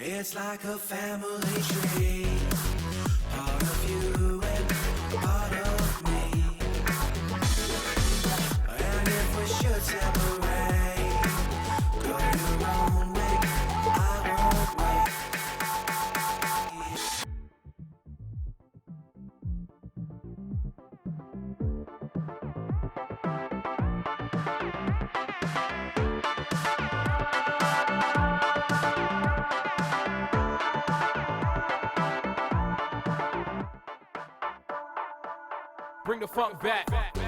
It's like a family tree, part of you and part of me. And if we should separate, go your own way, I won't wait. Bring the funk back.